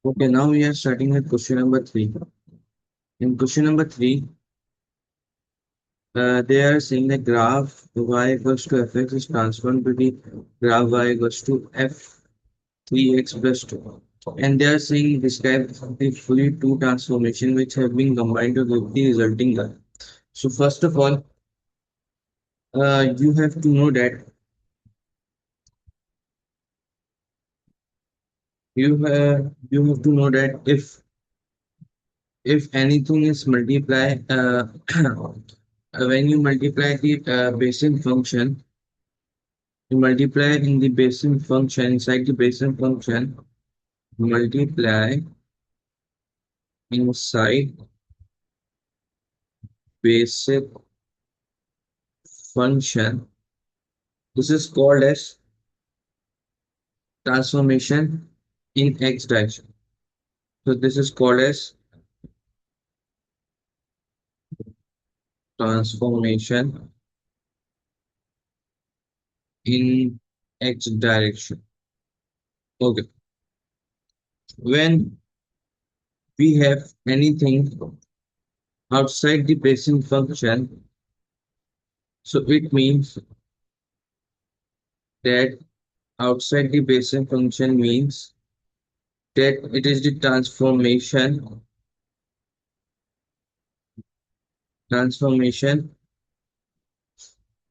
Okay, now we are starting with question number three. In question number three, they are saying the graph y equals to fx is transformed to the graph y equals to f3x plus 2. And they are saying describe the fully two transformation which have been combined to give the resulting graph. So first of all, you have to know that you have to know that if anything is multiply when you multiply the Bayesian function. You multiply in the Bayesian function, inside the Bayesian function, multiply inside basic function. This is called as transformation in x direction. So this is called as transformation in x direction. Okay. When we have anything outside the Bayesian function, so it means that outside the Bayesian function means that it is the transformation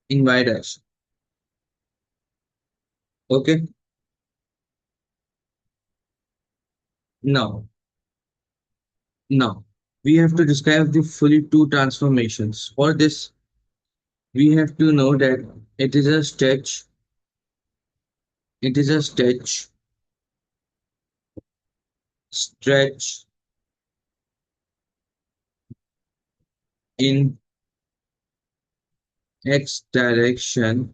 in y direction. Okay. Now, now we have to describe the fully two transformations. For this, we have to know that it is a stretch. It is a stretch in x direction.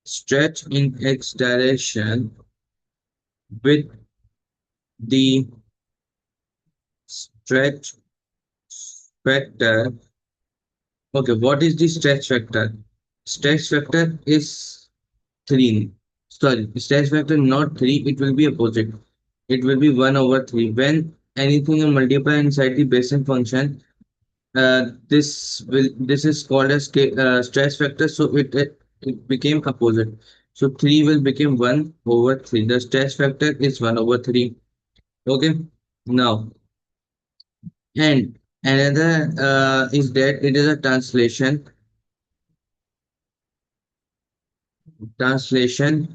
Stretch in x direction with the stretch factor. Okay, what is the stretch factor? Stretch factor is 3. Sorry, stretch factor not 3, it will be opposite. It will be 1 over 3. When anything is multiplied inside the Bayesian function, this is called as stress factor, so it became opposite. So 3 will become 1 over 3. The stress factor is 1 over 3. Okay. Now, and another is that it is a translation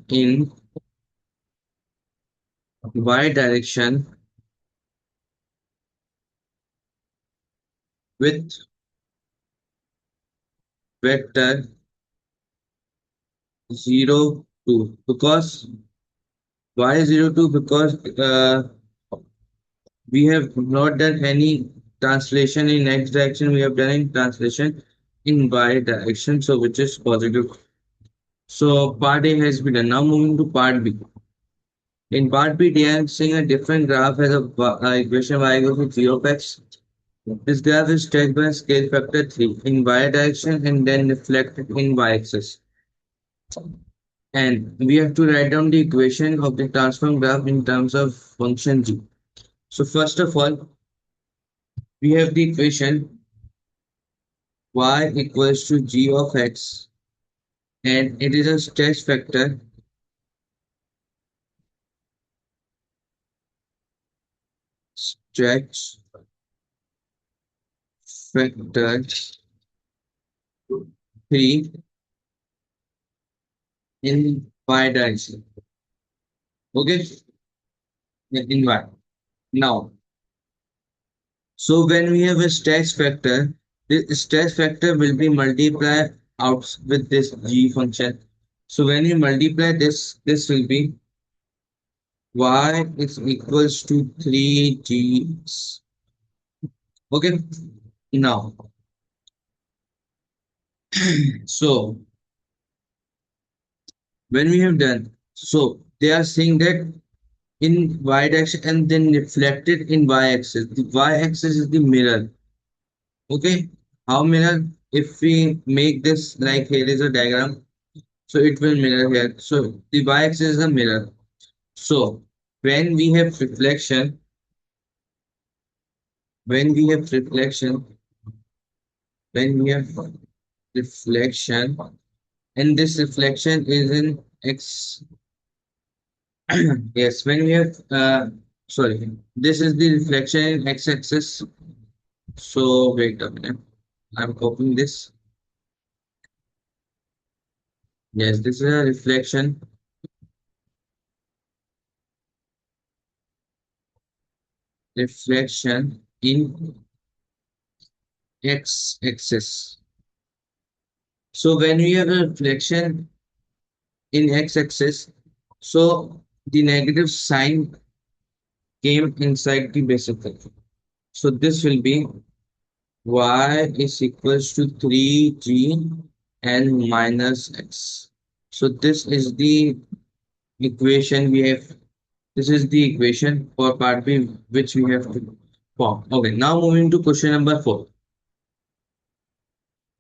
in y direction with vector 0 2, because why 0 2? Because we have not done any translation in x direction, we have done in translation in y direction, so which is positive. So part A has been done. Now moving to part B. In part B, they are seeing a different graph as a equation y equals to 0 of x. This graph is stretched by scale factor 3 in y direction and then reflected in y axis. And we have to write down the equation of the transform graph in terms of function g. So first of all, we have the equation y equals to g of x, and it is a stretch factor 3 in y direction. Okay, in y. Now, so when we have a stretch factor, this stretch factor will be multiplied out with this g function. So when you multiply this will be y is equals to 3g. Okay, now, so when we have done, so they are saying that in y direction and then reflected in y-axis. The y-axis is the mirror. Okay, how mirror? If we make this like here is a diagram. So it will mirror here. So the y-axis is a mirror. So when we have reflection, when we have reflection, when we have reflection, and this reflection is in x. Yes, when we have sorry, this is the reflection in x-axis. So wait a minute, I'm copying this. Yes, this is a reflection in x-axis. So when we have a reflection in x-axis, so the negative sign came inside the basic curve. So this will be y is equals to 3g and minus x. So this is the equation we have. This is the equation for part B which we have to form. Okay, now moving to question number 4.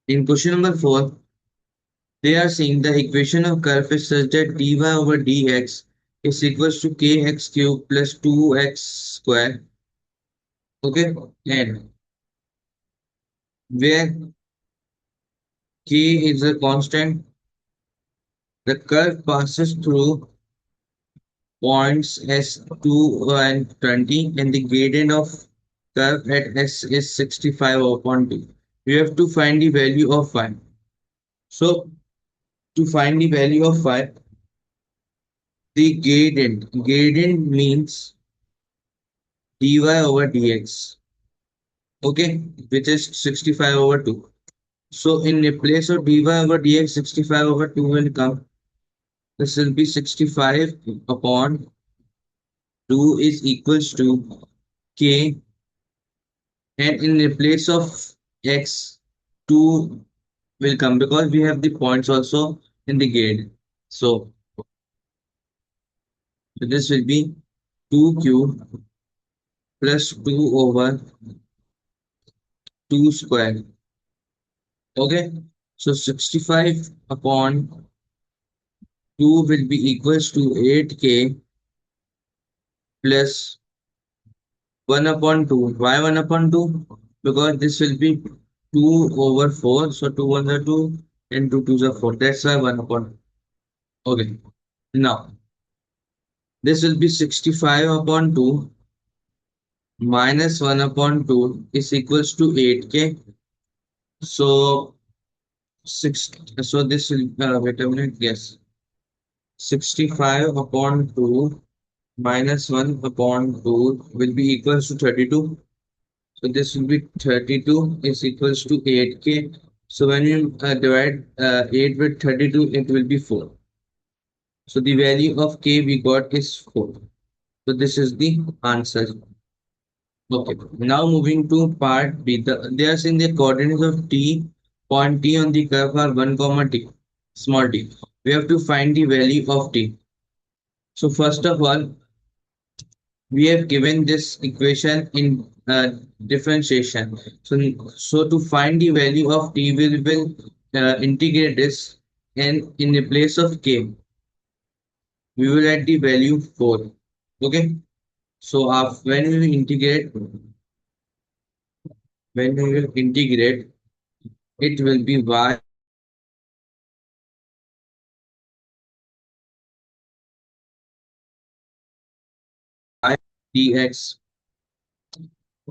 In question number 4, they are saying the equation of curve is such that dy over dx is equals to kx cube plus 2x square. Okay, and where k is a constant, the curve passes through points S2 and 20, and the gradient of curve at S is 65 upon 2. You have to find the value of y. So to find the value of y, the gradient means dy over dx, okay, which is 65 over 2. So in the place of dy over dx, 65 over 2 will come. This will be 65 upon 2 is equals to k, and in the place of x, 2 will come because we have the points also in the grid. So this will be 2 cube plus 2 over 2 square. Okay. So 65 upon 2 will be equals to 8k plus 1 upon 2. Why 1 upon 2? Because this will be 2 over 4. So 2 1 are 2 and 2 2s are 4. That's why 1 upon 2. Okay. Now this will be 65 upon 2 minus 1 upon 2 is equals to 8k. So six. So this will wait a minute. Yes, 65 upon 2 minus 1 upon 2 will be equals to 32. So this will be 32 is equals to 8k. So when you divide 8 with 32, it will be 4. So the value of k we got is 4. So this is the answer. Okay, now moving to part B. They are saying the coordinates of point T on the curve are 1 comma T, small t. We have to find the value of T. So first of all, we have given this equation in differentiation. So to find the value of T, we will integrate this, and in the place of K, we will add the value 4. Okay, so when we will integrate, it will be y dx,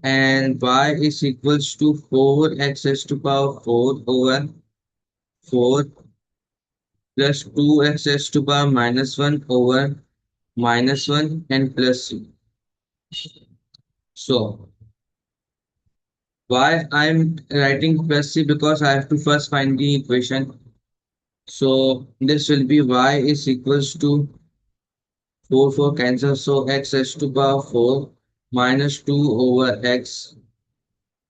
and y is equals to 4x raised to power 4 over 4 plus 2x raised to power minus 1 over minus 1 and plus c. So why I'm writing plus c, because I have to first find the equation. So this will be y is equals to 4 cancel, so x raised to power 4 minus 2 over x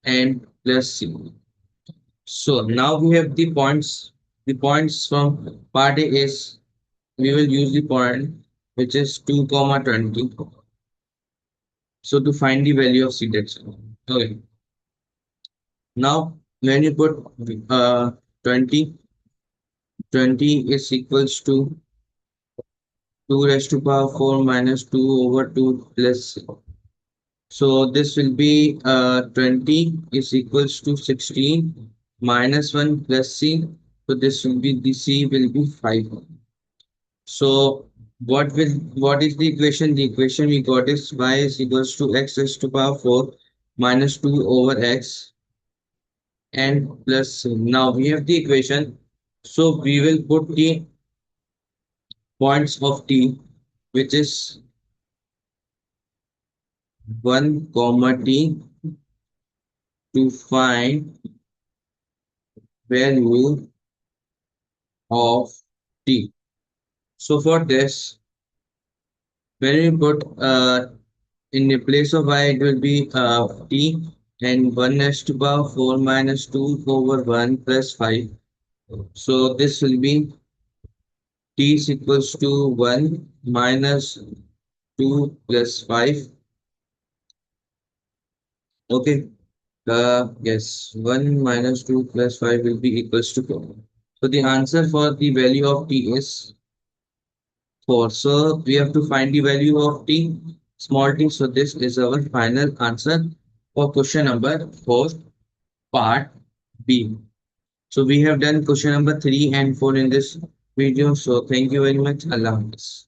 and plus c. So now we have the points. The points from part A is, we will use the point which is 2 comma 20. So to find the value of c, that's all. Okay. Now when you put 20, 20 is equals to 2 raised to power 4 minus 2 over 2 plus. So this will be 20 is equals to 16 minus 1 plus c. So this will be the c will be 5. So what is the equation? The equation we got is y is equals to x raised to power 4 minus 2 over x and plus c. Now we have the equation. So we will put the points of t, which is 1 comma t, to find value of t. So for this, when we put in the place of y, it will be t and 1 s to power 4 minus 2 over 1 plus 5. So this will be t is equals to 1 minus 2 plus 5. Okay. Yes, 1 minus 2 plus 5 will be equals to 4. So the answer for the value of t is 4. So we have to find the value of t, small t. So this is our final answer for question number 4, part B. So we have done question number 3 and 4 in this video. So thank you very much. Allah Hafiz.